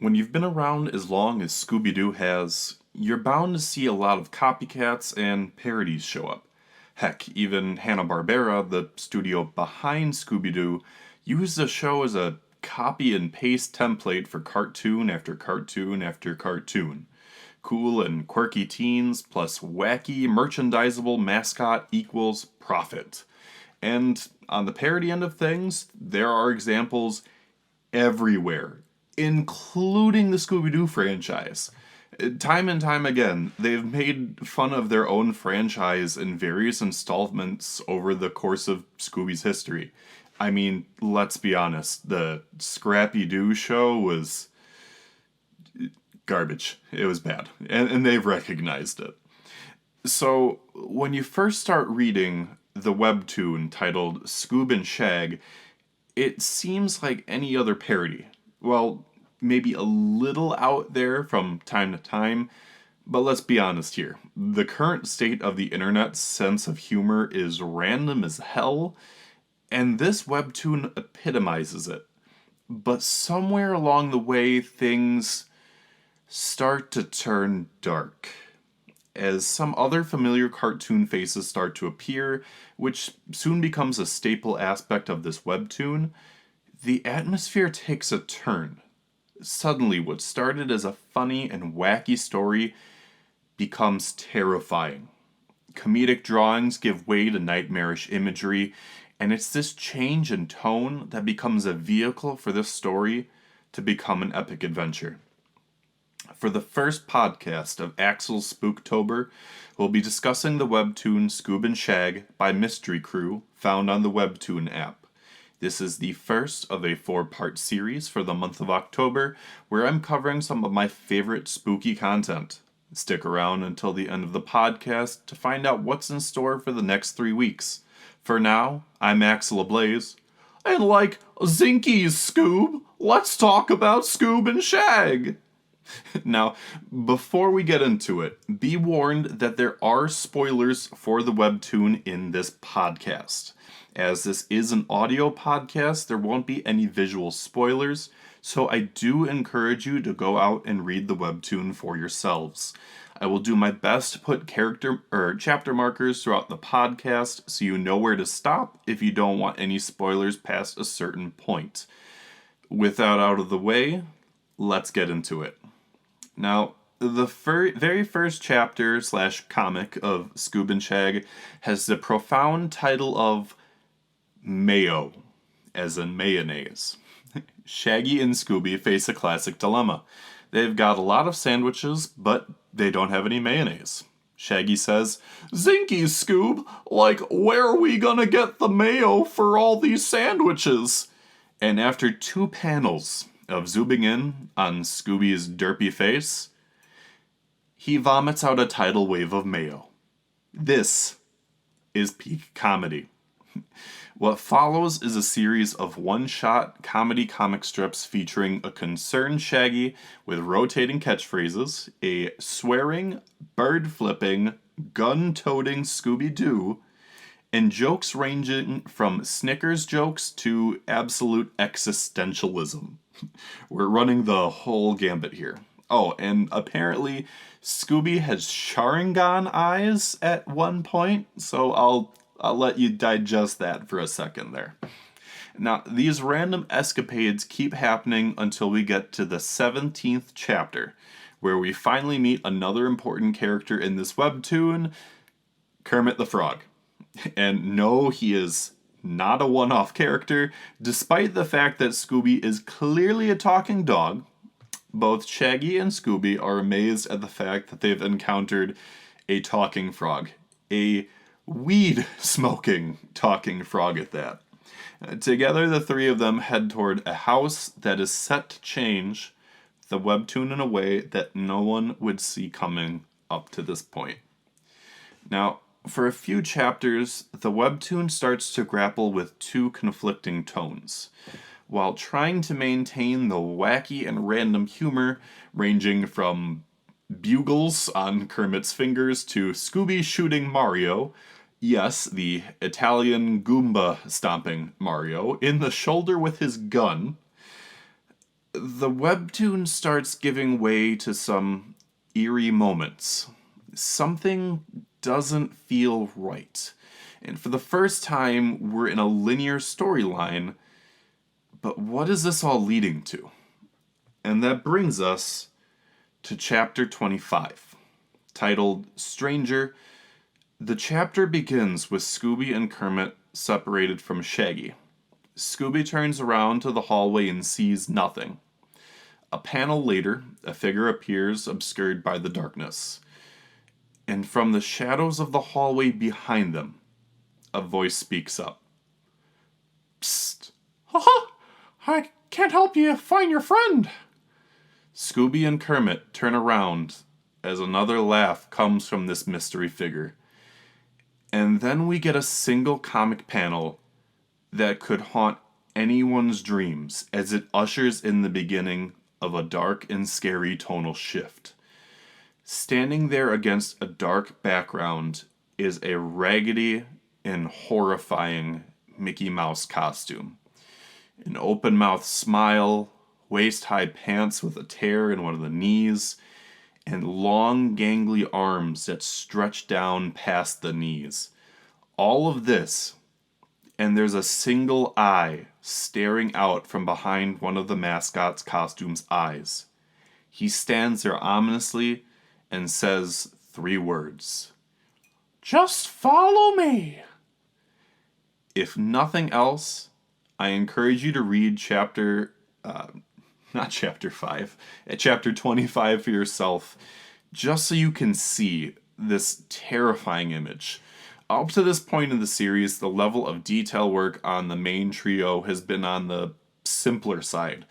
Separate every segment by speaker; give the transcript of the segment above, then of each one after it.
Speaker 1: When you've been around as long as Scooby-Doo has, you're bound to see a lot of copycats and parodies show up. Heck, even Hanna-Barbera, the studio behind Scooby-Doo, used the show as a copy and paste template for cartoon after cartoon after cartoon. Cool and quirky teens plus wacky merchandisable mascot equals profit. And on the parody end of things, there are examples everywhere, including the Scooby-Doo franchise. Time and time again, they've made fun of their own franchise in various installments over the course of Scooby's history. I mean, let's be honest, the Scrappy-Doo show was garbage. It was bad, and they've recognized it. So, when you first start reading the webtoon titled Scoob and Shag, it seems like any other parody. Well, maybe a little out there from time to time, but let's be honest here. The current state of the internet's sense of humor is random as hell, and this webtoon epitomizes it. But somewhere along the way, things start to turn dark, as some other familiar cartoon faces start to appear, which soon becomes a staple aspect of this webtoon. The atmosphere takes a turn. Suddenly, what started as a funny and wacky story becomes terrifying. Comedic drawings give way to nightmarish imagery, and it's this change in tone that becomes a vehicle for this story to become an epic adventure. For the first podcast of Axel's Spooktober, we'll be discussing the webtoon Scoob and Shag by Mystery Crew, found on the Webtoon app. This is the first of a 4-part series for the month of October, where I'm covering some of my favorite spooky content. Stick around until the end of the podcast to find out what's in store for the next 3 weeks. For now, I'm Axelablaze, and like Zinky's Scoob, let's talk about Scoob and Shag! Now, before we get into it, be warned that there are spoilers for the webtoon in this podcast. As this is an audio podcast, there won't be any visual spoilers, so I do encourage you to go out and read the webtoon for yourselves. I will do my best to put character or chapter markers throughout the podcast so you know where to stop if you don't want any spoilers past a certain point. With that out of the way, let's get into it. Now, the very first chapter / comic of Scoob and Shag has the profound title of Mayo, as in mayonnaise. Shaggy and Scooby face a classic dilemma. They've got a lot of sandwiches, but they don't have any mayonnaise. Shaggy says, "Zinky, Scoob, like, where are we gonna get the mayo for all these sandwiches?" And after 2 panels of zooming in on Scooby's derpy face, he vomits out a tidal wave of mayo. This is peak comedy. What follows is a series of one-shot comedy comic strips featuring a concerned Shaggy with rotating catchphrases, a swearing, bird-flipping, gun-toting Scooby-Doo, and jokes ranging from Snickers jokes to absolute existentialism. We're running the whole gambit here. Oh, and apparently Scooby has Sharingan eyes at one point, so I'll let you digest that for a second there. Now, these random escapades keep happening until we get to the 17th chapter, where we finally meet another important character in this webtoon, Kermit the Frog. And no, he is not a one-off character, despite the fact that Scooby is clearly a talking dog. Both Shaggy and Scooby are amazed at the fact that they've encountered a talking frog. A weed-smoking talking frog at that. Together, the 3 of them head toward a house that is set to change the webtoon in a way that no one would see coming up to this point. Now, for a few chapters, the webtoon starts to grapple with 2 conflicting tones, while trying to maintain the wacky and random humor ranging from bugles on Kermit's fingers to Scooby shooting Mario, yes, the Italian Goomba stomping Mario, in the shoulder with his gun. The webtoon starts giving way to some eerie moments. Something doesn't feel right. And for the first time, we're in a linear storyline, but what is this all leading to? And that brings us to chapter 25, titled Stranger. The chapter begins with Scooby and Kermit separated from Shaggy. Scooby turns around to the hallway and sees nothing. A panel later, a figure appears obscured by the darkness. And from the shadows of the hallway behind them, a voice speaks up. Psst! Haha! I can't help you find your friend! Scooby and Kermit turn around as another laugh comes from this mystery figure. And then we get a single comic panel that could haunt anyone's dreams as it ushers in the beginning of a dark and scary tonal shift. Standing there against a dark background is a raggedy and horrifying Mickey Mouse costume. An open-mouthed smile, waist-high pants with a tear in one of the knees, and long gangly arms that stretch down past the knees. All of this, and there's a single eye staring out from behind one of the mascot's costume's eyes. He stands there ominously and says 3 words. Just follow me. If nothing else, I encourage you to read chapter 25 for yourself, just so you can see this terrifying image. Up to this point in the series, the level of detail work on the main trio has been on the simpler side.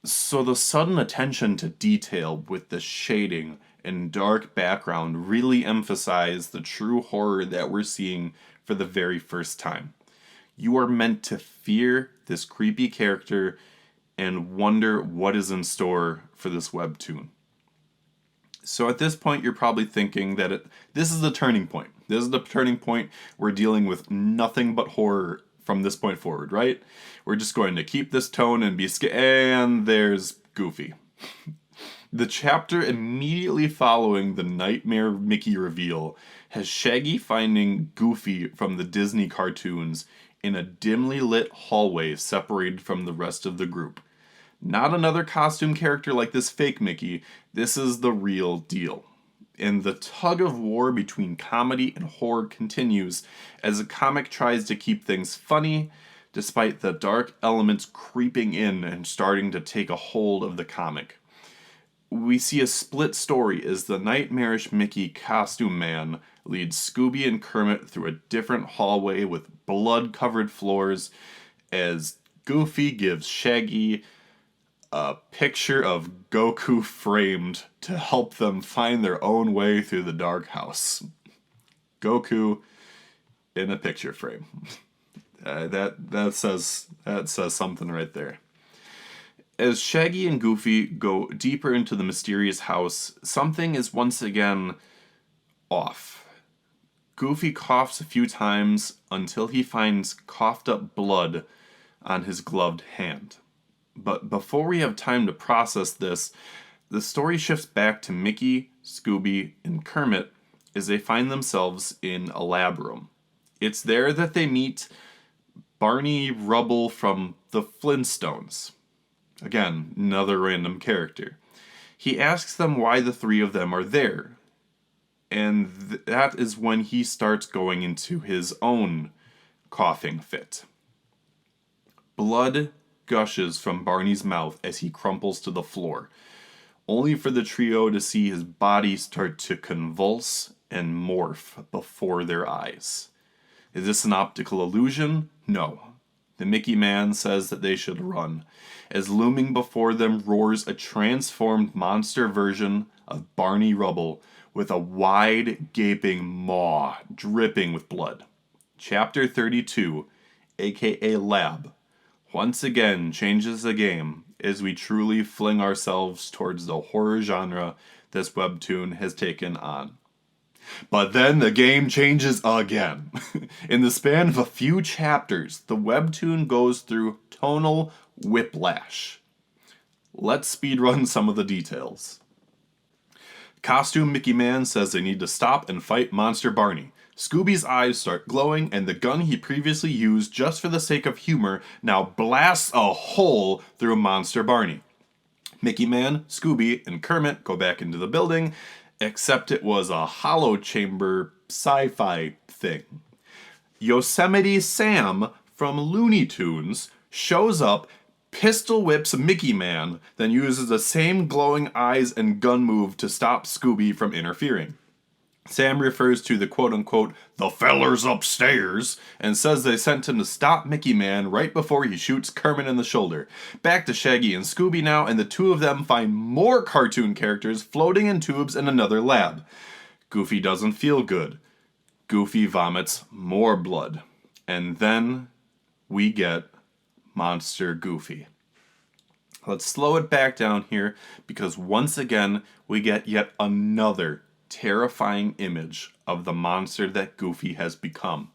Speaker 1: So the sudden attention to detail with the shading and dark background really emphasize the true horror that we're seeing for the very first time. You are meant to fear this creepy character and wonder what is in store for this webtoon. So at this point, you're probably thinking that this is the turning point. This is the turning point. We're dealing with nothing but horror from this point forward, right? We're just going to keep this tone and be and there's Goofy. The chapter immediately following the Nightmare Mickey reveal has Shaggy finding Goofy from the Disney cartoons in a dimly lit hallway separated from the rest of the group. Not another costume character like this fake Mickey, this is the real deal. And the tug of war between comedy and horror continues as the comic tries to keep things funny, despite the dark elements creeping in and starting to take a hold of the comic. We see a split story as the nightmarish Mickey costume man leads Scooby and Kermit through a different hallway with blood-covered floors as Goofy gives Shaggy a picture of Goku framed to help them find their own way through the dark house. Goku in a picture frame. That says something right there. As Shaggy and Goofy go deeper into the mysterious house, something is once again off. Goofy coughs a few times until he finds coughed up blood on his gloved hand. But before we have time to process this, the story shifts back to Mickey, Scooby, and Kermit as they find themselves in a lab room. It's there that they meet Barney Rubble from the Flintstones. Again, another random character. He asks them why the 3 of them are there. And that is when he starts going into his own coughing fit. Blood gushes from Barney's mouth as he crumples to the floor, only for the trio to see his body start to convulse and morph before their eyes. Is this an optical illusion? No. The Mickey Man says that they should run, as looming before them roars a transformed monster version of Barney Rubble with a wide, gaping maw dripping with blood. Chapter 32, aka Lab, once again changes the game as we truly fling ourselves towards the horror genre this webtoon has taken on. But then the game changes again. In the span of a few chapters, the webtoon goes through tonal whiplash. Let's speedrun some of the details. Costume Mickey Man says they need to stop and fight Monster Barney. Scooby's eyes start glowing, and the gun he previously used just for the sake of humor now blasts a hole through Monster Barney. Mickey Man, Scooby, and Kermit go back into the building, except it was a hollow chamber sci-fi thing. Yosemite Sam from Looney Tunes shows up, pistol whips Mickey Man, then uses the same glowing eyes and gun move to stop Scooby from interfering. Sam refers to the quote-unquote the fellers upstairs and says they sent him to stop Mickey Man right before he shoots Kermit in the shoulder. Back to Shaggy and Scooby now, and the two of them find more cartoon characters floating in tubes in another lab. Goofy doesn't feel good. Goofy vomits more blood. And then we get Monster Goofy. Let's slow it back down here because once again we get yet another terrifying image of the monster that Goofy has become.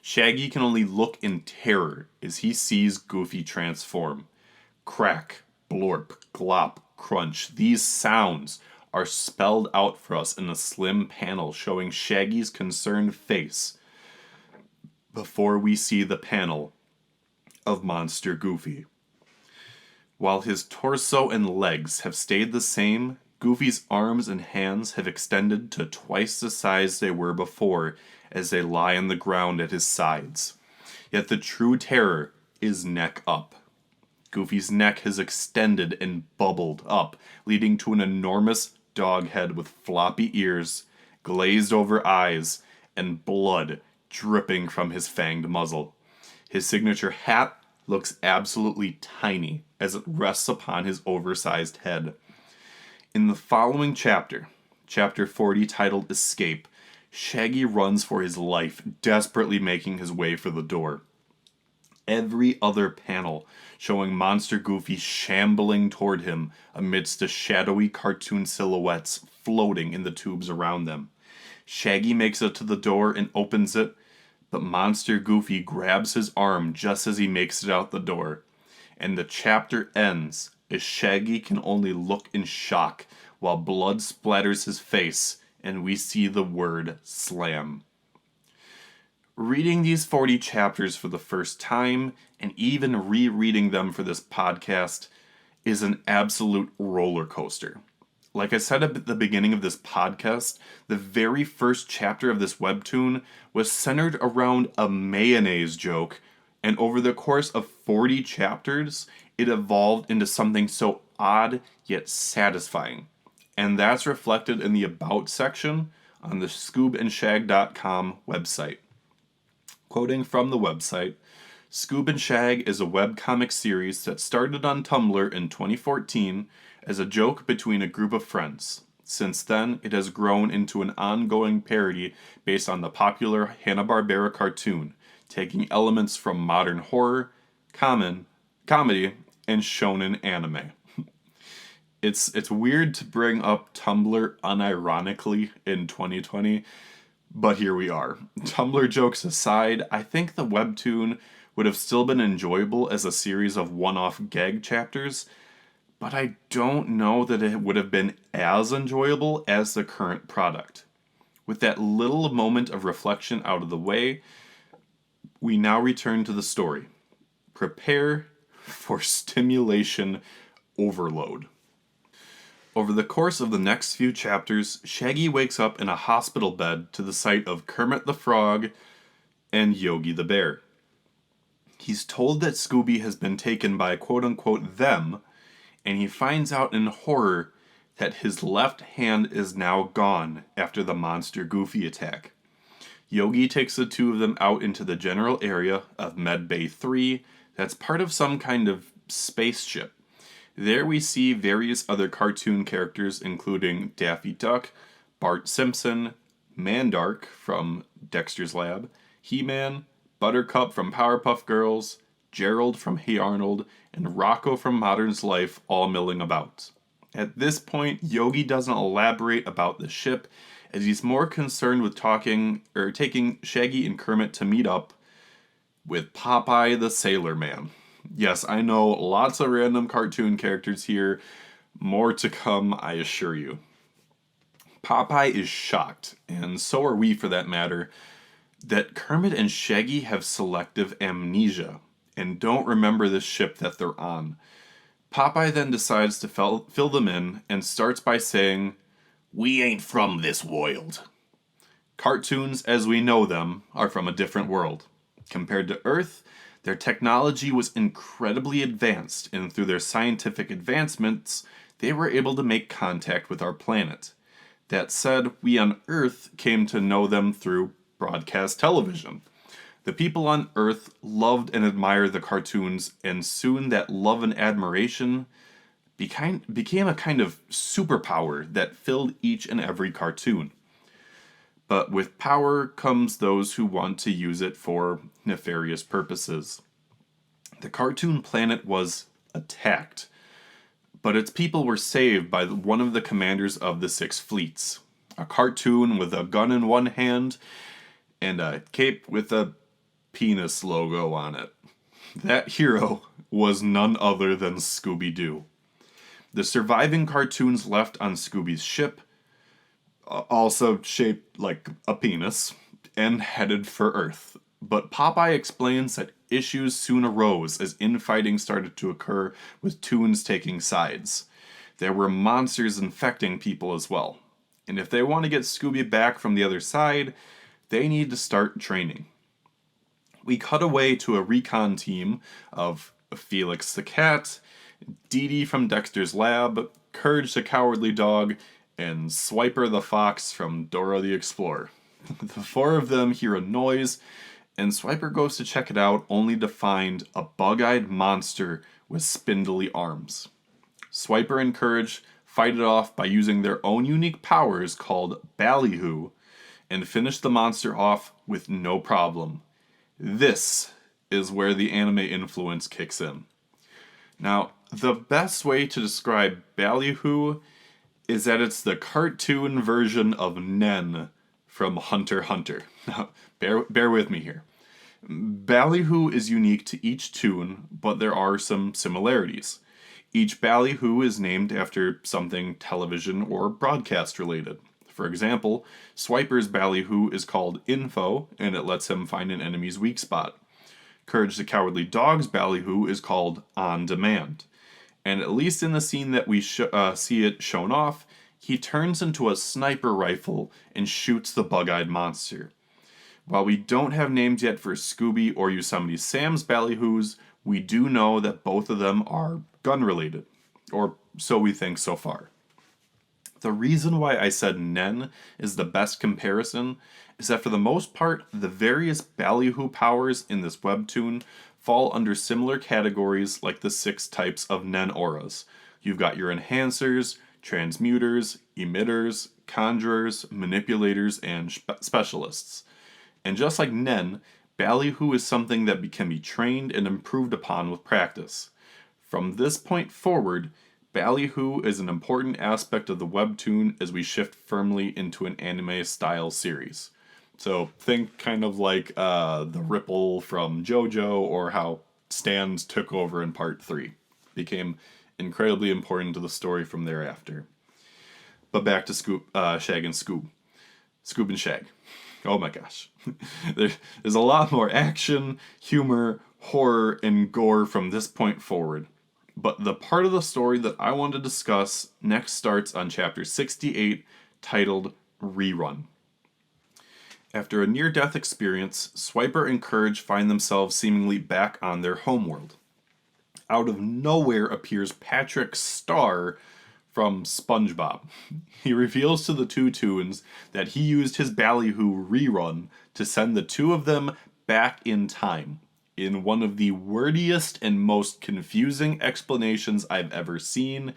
Speaker 1: Shaggy can only look in terror as he sees Goofy transform. Crack, blorp, glop, crunch. These sounds are spelled out for us in a slim panel showing Shaggy's concerned face before we see the panel of Monster Goofy. While his torso and legs have stayed the same, Goofy's arms and hands have extended to twice the size they were before as they lie on the ground at his sides. Yet the true terror is neck up. Goofy's neck has extended and bubbled up, leading to an enormous dog head with floppy ears, glazed over eyes, and blood dripping from his fanged muzzle. His signature hat looks absolutely tiny as it rests upon his oversized head. In the following chapter, chapter 40 titled Escape, Shaggy runs for his life, desperately making his way for the door. Every other panel showing Monster Goofy shambling toward him amidst the shadowy cartoon silhouettes floating in the tubes around them. Shaggy makes it to the door and opens it, but Monster Goofy grabs his arm just as he makes it out the door, and the chapter ends as Shaggy can only look in shock while blood splatters his face and we see the word slam. Reading these 40 chapters for the first time and even rereading them for this podcast is an absolute roller coaster. Like I said at the beginning of this podcast, the very first chapter of this webtoon was centered around a mayonnaise joke, and over the course of 40 chapters, it evolved into something so odd yet satisfying. And that's reflected in the About section on the scoobandshag.com website. Quoting from the website, Scoob and Shag is a webcomic series that started on Tumblr in 2014 as a joke between a group of friends. Since then, it has grown into an ongoing parody based on the popular Hanna-Barbera cartoon, taking elements from modern horror, comedy, and shonen anime. It's weird to bring up Tumblr unironically in 2020, but here we are. Tumblr jokes aside, I think the webtoon would have still been enjoyable as a series of one-off gag chapters, but I don't know that it would have been as enjoyable as the current product. With that little moment of reflection out of the way, we now return to the story. Prepare for stimulation overload. Over the course of the next few chapters, Shaggy wakes up in a hospital bed to the sight of Kermit the Frog and Yogi the Bear. He's told that Scooby has been taken by quote-unquote them, and he finds out in horror that his left hand is now gone after the Monster Goofy attack. Yogi takes the two of them out into the general area of Med Bay 3 that's part of some kind of spaceship. There we see various other cartoon characters including Daffy Duck, Bart Simpson, Mandark from Dexter's Lab, He-Man, Buttercup from Powerpuff Girls, Gerald from Hey Arnold, and Rocco from Modern's Life all milling about. At this point, Yogi doesn't elaborate about the ship, as he's more concerned with taking Shaggy and Kermit to meet up with Popeye the Sailor Man. Yes, I know, lots of random cartoon characters here. More to come, I assure you. Popeye is shocked, and so are we for that matter, that Kermit and Shaggy have selective amnesia and don't remember the ship that they're on. Popeye then decides to fill them in and starts by saying, "We ain't from this world." Cartoons, as we know them, are from a different world. Compared to Earth, their technology was incredibly advanced, and through their scientific advancements, they were able to make contact with our planet. That said, we on Earth came to know them through broadcast television. The people on Earth loved and admired the cartoons, and soon that love and admiration became a kind of superpower that filled each and every cartoon. But with power comes those who want to use it for nefarious purposes. The cartoon planet was attacked, but its people were saved by one of the commanders of the Six Fleets. A cartoon with a gun in one hand and a cape with a penis logo on it. That hero was none other than Scooby-Doo. The surviving cartoons left on Scooby's ship, also shaped like a penis, and headed for Earth. But Popeye explains that issues soon arose as infighting started to occur with Toons taking sides. There were monsters infecting people as well. And if they want to get Scooby back from the other side, they need to start training. We cut away to a recon team of Felix the Cat, Dee Dee from Dexter's Lab, Courage the Cowardly Dog, and Swiper the Fox from Dora the Explorer. The four of them hear a noise, and Swiper goes to check it out only to find a bug-eyed monster with spindly arms. Swiper and Courage fight it off by using their own unique powers called Ballyhoo, and finish the monster off with no problem. This is where the anime influence kicks in. Now, the best way to describe Ballyhoo is that it's the cartoon version of Nen from Hunter x Hunter. Now, bear with me here. Ballyhoo is unique to each toon, but there are some similarities. Each Ballyhoo is named after something television or broadcast related. For example, Swiper's Ballyhoo is called Info, and it lets him find an enemy's weak spot. Courage the Cowardly Dog's Ballyhoo is called On Demand. And at least in the scene that we see it shown off, he turns into a sniper rifle and shoots the bug-eyed monster. While we don't have names yet for Scooby or Yosemite Sam's Ballyhoos, we do know that both of them are gun-related. Or so we think so far. The reason why I said Nen is the best comparison is that for the most part, the various Ballyhoo powers in this webtoon fall under similar categories like the 6 types of Nen auras. You've got your enhancers, transmuters, emitters, conjurers, manipulators, and specialists. And just like Nen, Ballyhoo is something that can be trained and improved upon with practice. From this point forward, Ballyhoo is an important aspect of the webtoon as we shift firmly into an anime-style series. So think kind of like the Ripple from JoJo, or how Stans took over in Part 3. Became incredibly important to the story from thereafter. But back to Shag and Scoob. Scoob and Shag. Oh my gosh. There's a lot more action, humor, horror, and gore from this point forward. But the part of the story that I want to discuss next starts on chapter 68, titled Rerun. After a near-death experience, Swiper and Courage find themselves seemingly back on their homeworld. Out of nowhere appears Patrick Star from SpongeBob. He reveals to the two toons that he used his Ballyhoo rerun to send the two of them back in time, in one of the wordiest and most confusing explanations I've ever seen,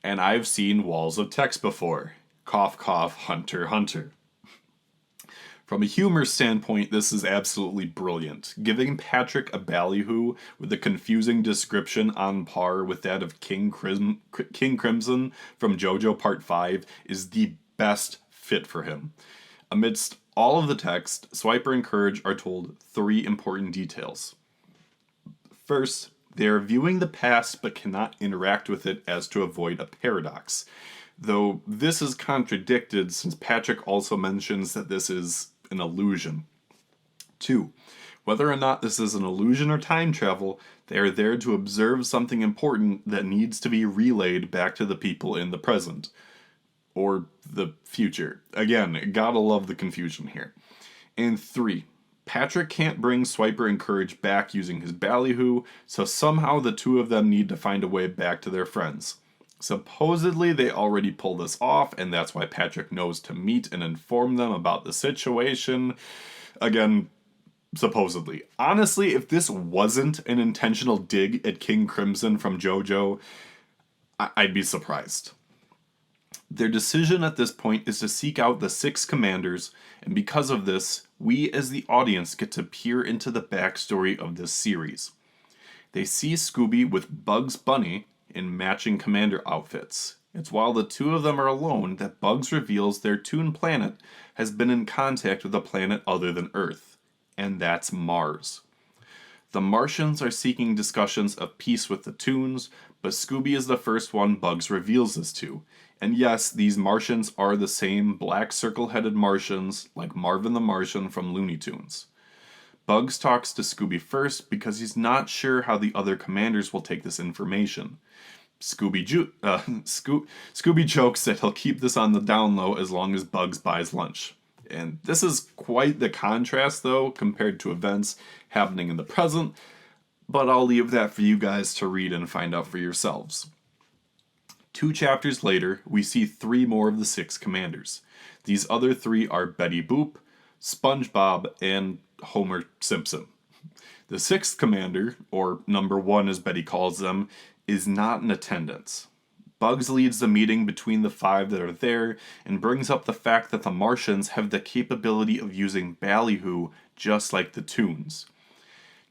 Speaker 1: and I've seen walls of text before. Cough, cough, Hunter, Hunter. From a humor standpoint, this is absolutely brilliant. Giving Patrick a ballyhoo with a confusing description on par with that of King Crimson from JoJo Part 5 is the best fit for him. Amidst all of the text, Swiper and Courage are told 3 important details. First, They are viewing the past but cannot interact with it as to avoid a paradox. Though this is contradicted since Patrick also mentions that this is an illusion. 2. Whether or not this is an illusion or time travel, they are there to observe something important that needs to be relayed back to the people in the present. Or the future. Again, gotta love the confusion here. And 3. Patrick can't bring Swiper and Courage back using his ballyhoo, so somehow the two of them need to find a way back to their friends. Supposedly they already pull this off, and that's why Patrick knows to meet and inform them about the situation. Again, supposedly. Honestly, if this wasn't an intentional dig at King Crimson from JoJo, I'd be surprised. Their decision at this point is to seek out the 6 commanders, and because of this, we as the audience get to peer into the backstory of this series. They see Scooby with Bugs Bunny in matching commander outfits. It's while the two of them are alone that Bugs reveals their Toon planet has been in contact with a planet other than Earth, and that's Mars. The Martians are seeking discussions of peace with the Toons, but Scooby is the first one Bugs reveals this to. And yes, these Martians are the same black circle-headed Martians like Marvin the Martian from Looney Tunes. Bugs talks to Scooby first because he's not sure how the other commanders will take this information. Scooby jokes that he'll keep this on the down low as long as Bugs buys lunch. And this is quite the contrast, though, compared to events happening in the present, but I'll leave that for you guys to read and find out for yourselves. 2 chapters later, we see 3 more of the 6 commanders. These other 3 are Betty Boop, SpongeBob, and Homer Simpson. The 6th commander, or number 1 as Betty calls them, is not in attendance. Bugs leads the meeting between the 5 that are there and brings up the fact that the Martians have the capability of using ballyhoo just like the Toons.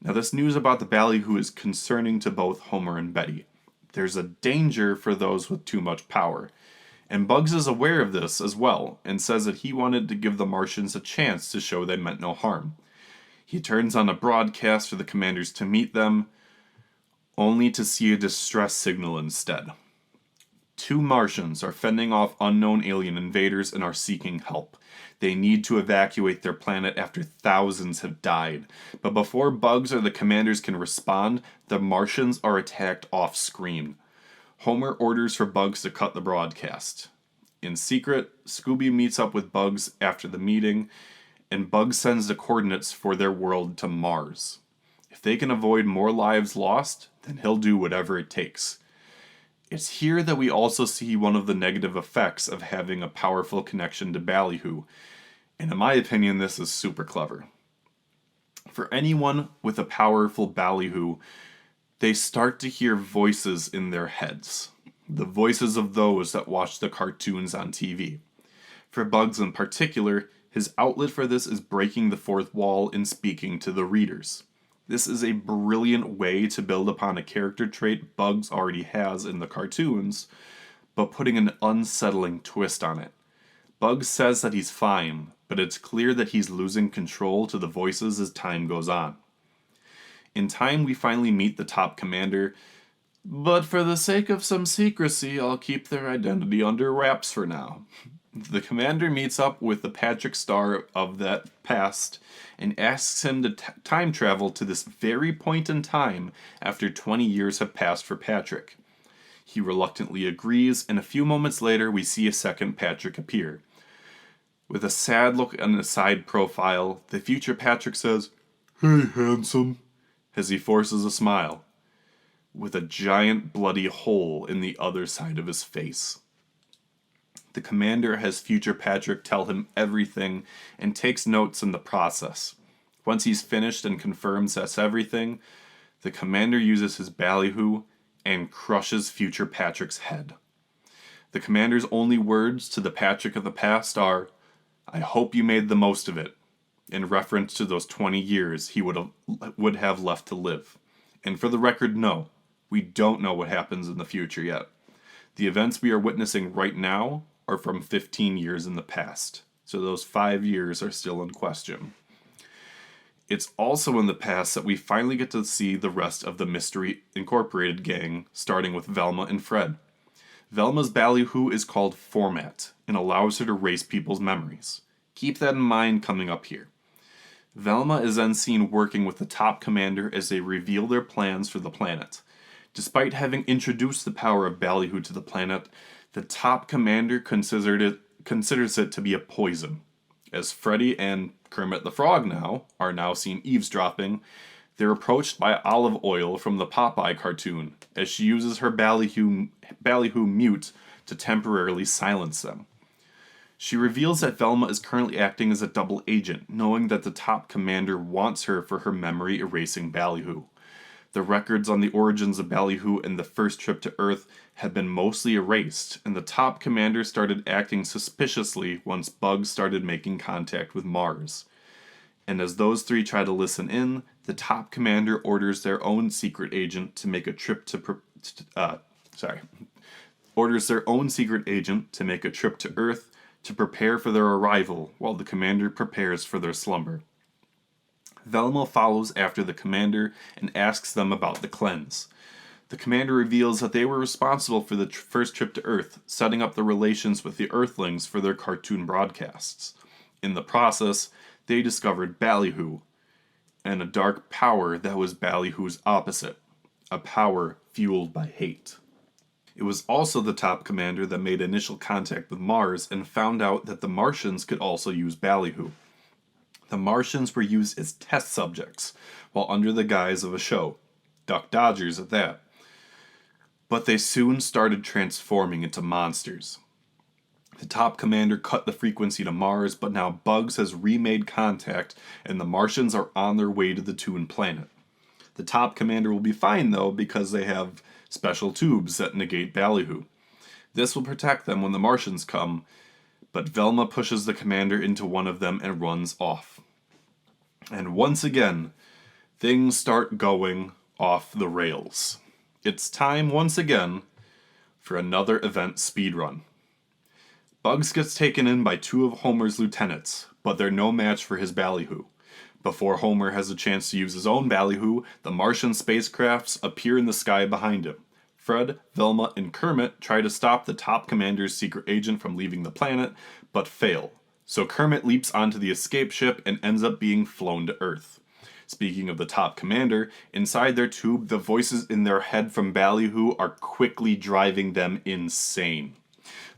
Speaker 1: Now this news about the ballyhoo is concerning to both Homer and Betty. There's a danger for those with too much power. And Bugs is aware of this as well, and says that he wanted to give the Martians a chance to show they meant no harm. He turns on a broadcast for the commanders to meet them, only to see a distress signal instead. 2 Martians are fending off unknown alien invaders and are seeking help. They need to evacuate their planet after thousands have died. But before Bugs or the commanders can respond, the Martians are attacked off-screen. Homer orders for Bugs to cut the broadcast. In secret, Scooby meets up with Bugs after the meeting, and Bugs sends the coordinates for their world to Mars. If they can avoid more lives lost, then he'll do whatever it takes. It's here that we also see one of the negative effects of having a powerful connection to ballyhoo, and in my opinion this is super clever. For anyone with a powerful ballyhoo, they start to hear voices in their heads. The voices of those that watch the cartoons on TV. For Bugs in particular, his outlet for this is breaking the fourth wall and speaking to the readers. This is a brilliant way to build upon a character trait Bugs already has in the cartoons, but putting an unsettling twist on it. Bugs says that he's fine, but it's clear that he's losing control to the voices as time goes on. In time, we finally meet the top commander, but for the sake of some secrecy, I'll keep their identity under wraps for now. The commander meets up with the Patrick Star of that past and asks him to time travel to this very point in time after 20 years have passed for Patrick. He reluctantly agrees, and a few moments later we see a second Patrick appear. With a sad look on his side profile, the future Patrick says, "Hey, handsome," as he forces a smile, with a giant bloody hole in the other side of his face. The commander has future Patrick tell him everything and takes notes in the process. Once he's finished and confirms that's everything, the commander uses his ballyhoo and crushes future Patrick's head. The commander's only words to the Patrick of the past are, "I hope you made the most of it," in reference to those 20 years he would have left to live. And for the record, no, we don't know what happens in the future yet. The events we are witnessing right now are from 15 years in the past, so those 5 years are still in question. It's also in the past that we finally get to see the rest of the Mystery Incorporated gang, starting with Velma and Fred. Velma's ballyhoo is called Format, and allows her to erase people's memories. Keep that in mind coming up here. Velma is then seen working with the top commander as they reveal their plans for the planet. Despite having introduced the power of ballyhoo to the planet, the top commander considers it to be a poison. As Freddy and Kermit the Frog are now seen eavesdropping, they're approached by Olive Oil from the Popeye cartoon, as she uses her ballyhoo mute to temporarily silence them. She reveals that Velma is currently acting as a double agent, knowing that the top commander wants her for her memory erasing ballyhoo. The records on the origins of ballyhoo and the first trip to Earth had been mostly erased, and the top commander started acting suspiciously once Bugs started making contact with Mars. And as those three try to listen in, the top commander orders their own secret agent to make a trip to Earth to prepare for their arrival, while the commander prepares for their slumber. Velma follows after the commander and asks them about the cleanse. The commander reveals that they were responsible for the first trip to Earth, setting up the relations with the Earthlings for their cartoon broadcasts. In the process, they discovered ballyhoo, and a dark power that was ballyhoo's opposite, a power fueled by hate. It was also the top commander that made initial contact with Mars and found out that the Martians could also use ballyhoo. The Martians were used as test subjects, while under the guise of a show. Duck Dodgers at that. But they soon started transforming into monsters. The top commander cut the frequency to Mars, but now Bugs has remade contact, and the Martians are on their way to the Toon planet. The top commander will be fine, though, because they have special tubes that negate ballyhoo. This will protect them when the Martians come, but Velma pushes the commander into one of them and runs off. And once again, things start going off the rails. It's time, once again, for another event speedrun. Bugs gets taken in by two of Homer's lieutenants, but they're no match for his ballyhoo. Before Homer has a chance to use his own ballyhoo, the Martian spacecrafts appear in the sky behind him. Fred, Velma, and Kermit try to stop the top commander's secret agent from leaving the planet, but fail. So Kermit leaps onto the escape ship and ends up being flown to Earth. Speaking of the top commander, inside their tube, the voices in their head from ballyhoo are quickly driving them insane.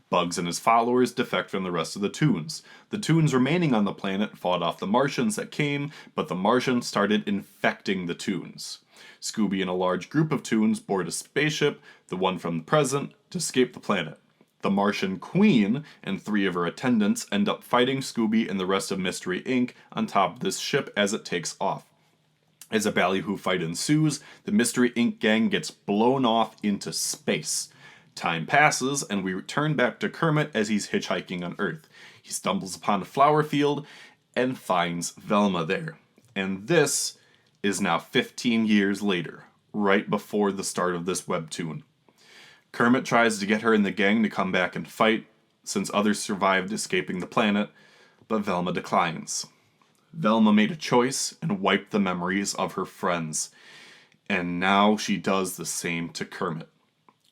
Speaker 1: Bugs and his followers defect from the rest of the Toons. The Toons remaining on the planet fought off the Martians that came, but the Martians started infecting the Toons. Scooby and a large group of Toons board a spaceship, the one from the present, to escape the planet. The Martian Queen and three of her attendants end up fighting Scooby and the rest of Mystery Inc. on top of this ship as it takes off. As a ballyhoo fight ensues, the Mystery Inc. gang gets blown off into space. Time passes, and we return back to Kermit as he's hitchhiking on Earth. He stumbles upon a flower field and finds Velma there. And this is now 15 years later, right before the start of this webtoon. Kermit tries to get her and the gang to come back and fight, since others survived escaping the planet, but Velma declines. Velma made a choice and wiped the memories of her friends, and now she does the same to Kermit.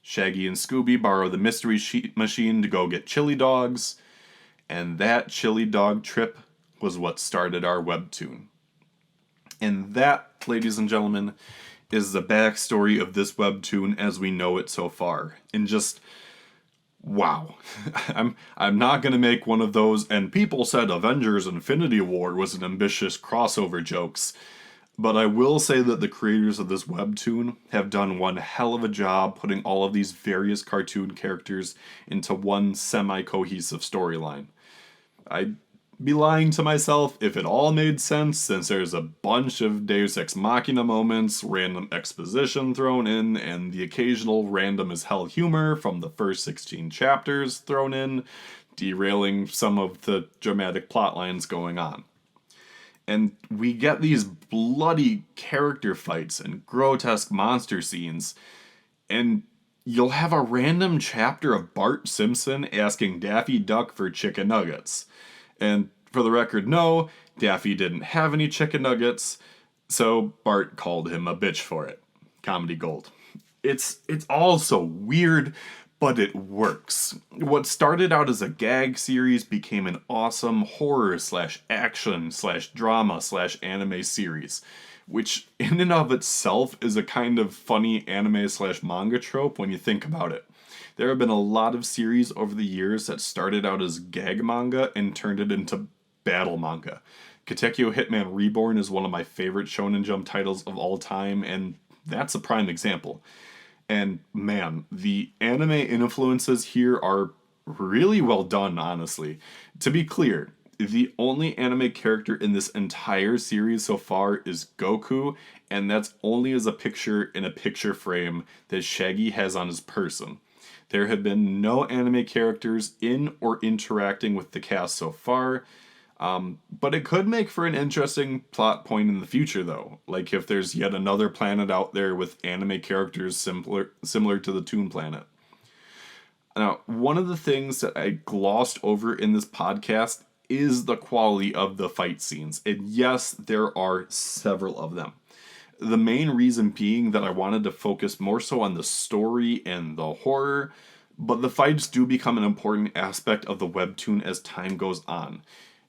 Speaker 1: Shaggy and Scooby borrow the mystery machine to go get chili dogs, and that chili dog trip was what started our webtoon. And that, ladies and gentlemen, is the backstory of this webtoon as we know it so far. And just, wow. I'm not going to make one of those, and people said Avengers Infinity War was an ambitious crossover jokes. But I will say that the creators of this webtoon have done one hell of a job putting all of these various cartoon characters into one semi-cohesive storyline. I'd be lying to myself if it all made sense, since there's a bunch of Deus Ex Machina moments, random exposition thrown in, and the occasional random as hell humor from the first 16 chapters thrown in, derailing some of the dramatic plot lines going on. And we get these bloody character fights and grotesque monster scenes, and you'll have a random chapter of Bart Simpson asking Daffy Duck for chicken nuggets. And for the record, no, Daffy didn't have any chicken nuggets, so Bart called him a bitch for it. Comedy gold. It's all so weird, but it works. What started out as a gag series became an awesome horror slash action slash drama slash anime series, which in and of itself is a kind of funny anime slash manga trope when you think about it. There have been a lot of series over the years that started out as gag manga and turned it into battle manga. Katekyo Hitman Reborn is one of my favorite Shonen Jump titles of all time, and that's a prime example. And man, the anime influences here are really well done, honestly. To be clear, the only anime character in this entire series so far is Goku, and that's only as a picture in a picture frame that Shaggy has on his person. There have been no anime characters in or interacting with the cast so far, but it could make for an interesting plot point in the future, though. Like if there's yet another planet out there with anime characters similar to the Toon Planet. Now, one of the things that I glossed over in this podcast is the quality of the fight scenes. And yes, there are several of them. The main reason being that I wanted to focus more so on the story and the horror, but the fights do become an important aspect of the webtoon as time goes on.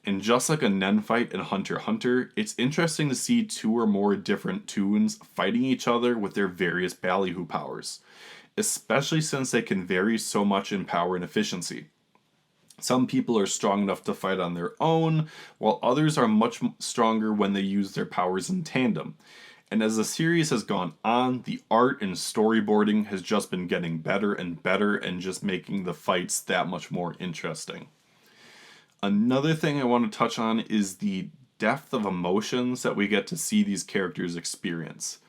Speaker 1: And just like a Nen fight in Hunter x Hunter, it's interesting to see two or more different toons fighting each other with their various ballyhoo powers, especially since they can vary so much in power and efficiency. Some people are strong enough to fight on their own, while others are much stronger when they use their powers in tandem. And as the series has gone on, the art and storyboarding has just been getting better and better and just making the fights that much more interesting. Another thing I want to touch on is the depth of emotions that we get to see these characters experience.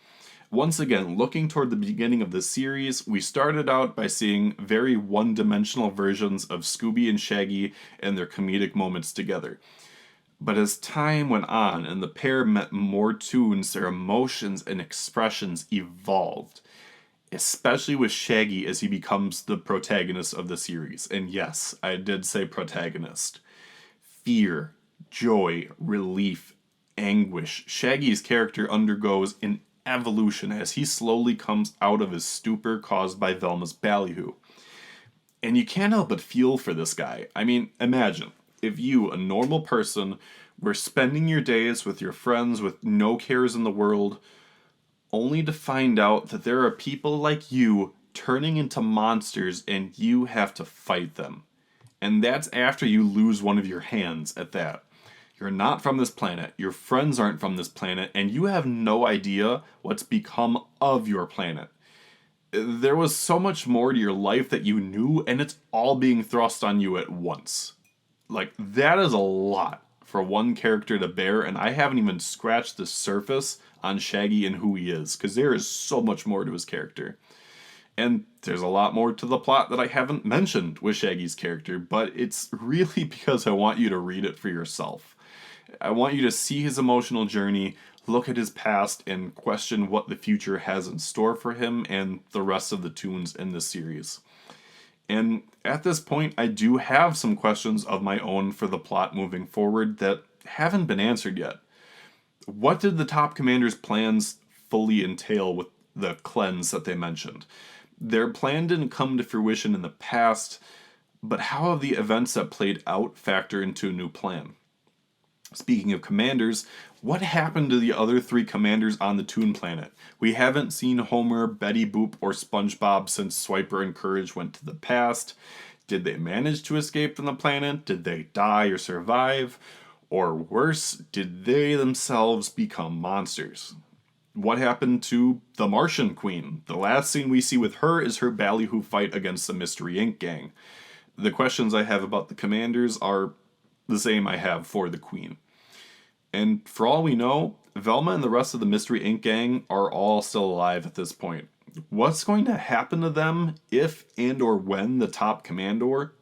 Speaker 1: Once again, looking toward the beginning of the series, we started out by seeing very one-dimensional versions of Scooby and Shaggy and their comedic moments together. But as time went on and the pair met more toons, their emotions and expressions evolved. Especially with Shaggy as he becomes the protagonist of the series. And yes, I did say protagonist. Fear, joy, relief, anguish. Shaggy's character undergoes an evolution as he slowly comes out of his stupor caused by Velma's ballyhoo. And you can't help but feel for this guy. I mean, imagine if you, a normal person, were spending your days with your friends with no cares in the world, only to find out that there are people like you turning into monsters and you have to fight them. And that's after you lose one of your hands at that. You're not from this planet, your friends aren't from this planet, and you have no idea what's become of your planet. There was so much more to your life that you knew, and it's all being thrust on you at once. Like, that is a lot for one character to bear, and I haven't even scratched the surface on Shaggy and who he is, because there is so much more to his character. And there's a lot more to the plot that I haven't mentioned with Shaggy's character, but it's really because I want you to read it for yourself. I want you to see his emotional journey, look at his past, and question what the future has in store for him and the rest of the toons in this series. And at this point, I do have some questions of my own for the plot moving forward that haven't been answered yet. What did the top commander's plans fully entail with the cleanse that they mentioned? Their plan didn't come to fruition in the past, but how have the events that played out factor into a new plan? Speaking of commanders, what happened to the other three commanders on the Toon Planet? We haven't seen Homer, Betty Boop, or SpongeBob since Swiper and Courage went to the past. Did they manage to escape from the planet? Did they die or survive? Or worse, did they themselves become monsters? What happened to the Martian Queen? The last scene we see with her is her ballyhoo fight against the Mystery Inc. gang. The questions I have about the commanders are the same I have for the Queen. And for all we know, Velma and the rest of the Mystery Inc. gang are all still alive at this point. What's going to happen to them if and or when the top commander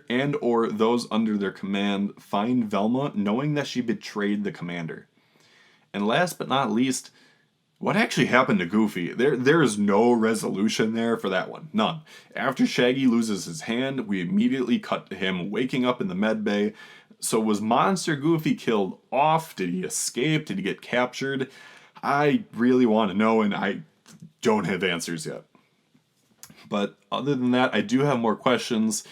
Speaker 1: and or those under their command find Velma knowing that she betrayed the commander? And last but not least, what actually happened to Goofy? There is no resolution there for that one. None. After Shaggy loses his hand, we immediately cut to him waking up in the med bay, So was Monster Goofy killed off? Did he escape? Did he get captured? I really want to know, and I don't have answers yet. But other than that, I do have more questions,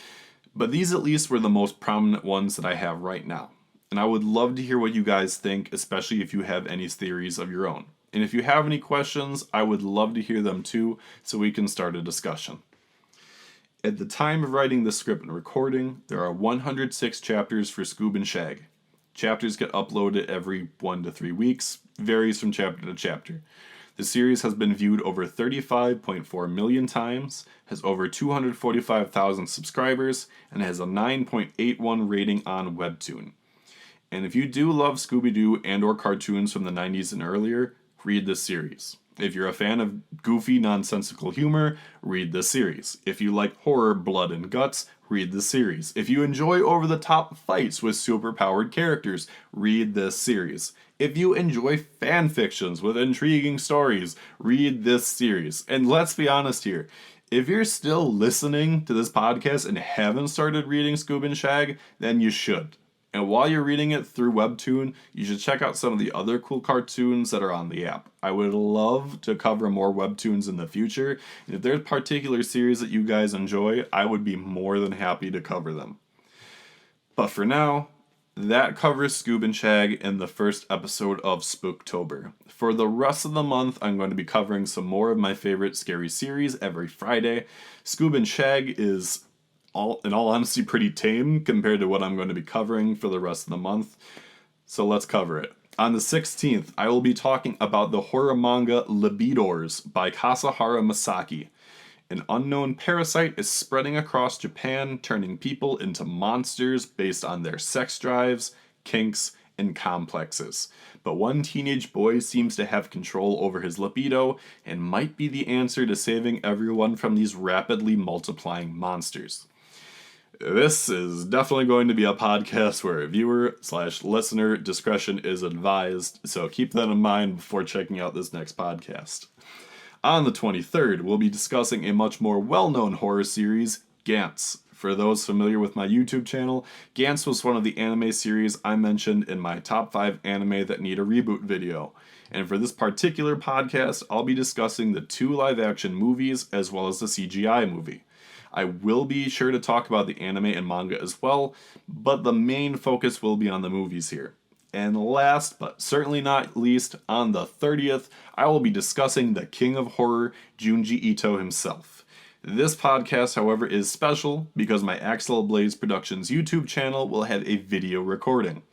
Speaker 1: but these at least were the most prominent ones that I have right now. And I would love to hear what you guys think, especially if you have any theories of your own. And if you have any questions, I would love to hear them too, so we can start a discussion. At the time of writing the script and recording, there are 106 chapters for Scoob and Shag. Chapters get uploaded every 1 to 3 weeks, varies from chapter to chapter. The series has been viewed over 35.4 million times, has over 245,000 subscribers, and has a 9.81 rating on Webtoon. And if you do love Scooby-Doo and or cartoons from the 90s and earlier, read this series. If you're a fan of goofy, nonsensical humor, read this series. If you like horror, blood, and guts, read this series. If you enjoy over-the-top fights with superpowered characters, read this series. If you enjoy fan fictions with intriguing stories, read this series. And let's be honest here, if you're still listening to this podcast and haven't started reading Scoob and Shag, then you should. And while you're reading it through Webtoon, you should check out some of the other cool cartoons that are on the app. I would love to cover more Webtoons in the future, and if there's particular series that you guys enjoy, I would be more than happy to cover them. But for now, that covers Scoob and Shag in the first episode of Spooktober. For the rest of the month, I'm going to be covering some more of my favorite scary series every Friday. Scoob and Shag is in all honesty, pretty tame compared to what I'm going to be covering for the rest of the month. So let's cover it. On the 16th, I will be talking about the horror manga Libidors by Kasahara Masaki. An unknown parasite is spreading across Japan, turning people into monsters based on their sex drives, kinks, and complexes. But one teenage boy seems to have control over his libido and might be the answer to saving everyone from these rapidly multiplying monsters. This is definitely going to be a podcast where viewer/listener discretion is advised, so keep that in mind before checking out this next podcast. On the 23rd, we'll be discussing a much more well-known horror series, Gantz. For those familiar with my YouTube channel, Gantz was one of the anime series I mentioned in my top 5 anime that need a reboot video. And for this particular podcast, I'll be discussing the 2 live-action movies as well as the CGI movie. I will be sure to talk about the anime and manga as well, but the main focus will be on the movies here. And last, but certainly not least, on the 30th, I will be discussing the King of Horror, Junji Ito himself. This podcast, however, is special because my Axelablaze Productions YouTube channel will have a video recording.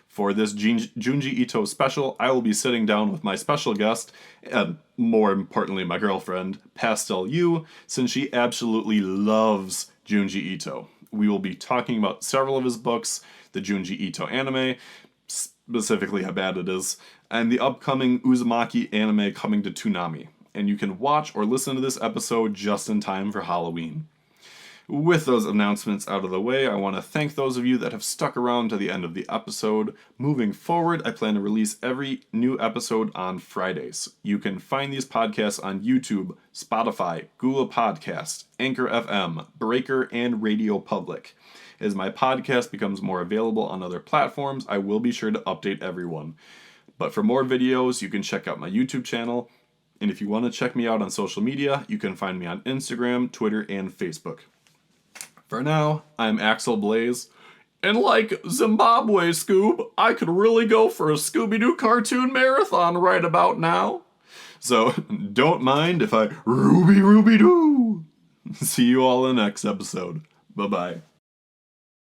Speaker 1: For this Junji Ito special, I will be sitting down with my special guest, and more importantly my girlfriend, Pastel Yu, since she absolutely loves Junji Ito. We will be talking about several of his books, the Junji Ito anime, specifically how bad it is, and the upcoming Uzumaki anime coming to Toonami. And you can watch or listen to this episode just in time for Halloween. With those announcements out of the way, I want to thank those of you that have stuck around to the end of the episode. Moving forward, I plan to release every new episode on Fridays. You can find these podcasts on YouTube, Spotify, Google Podcasts, Anchor FM, Breaker, and Radio Public. As my podcast becomes more available on other platforms, I will be sure to update everyone. But for more videos, you can check out my YouTube channel. And if you want to check me out on social media, you can find me on Instagram, Twitter, and Facebook. For now, I'm Axelablaze, and like Zimbabwe, Scoob, I could really go for a Scooby-Doo cartoon marathon right about now. So, don't mind if I Ruby-Doo. See you all in the next episode. Bye-bye.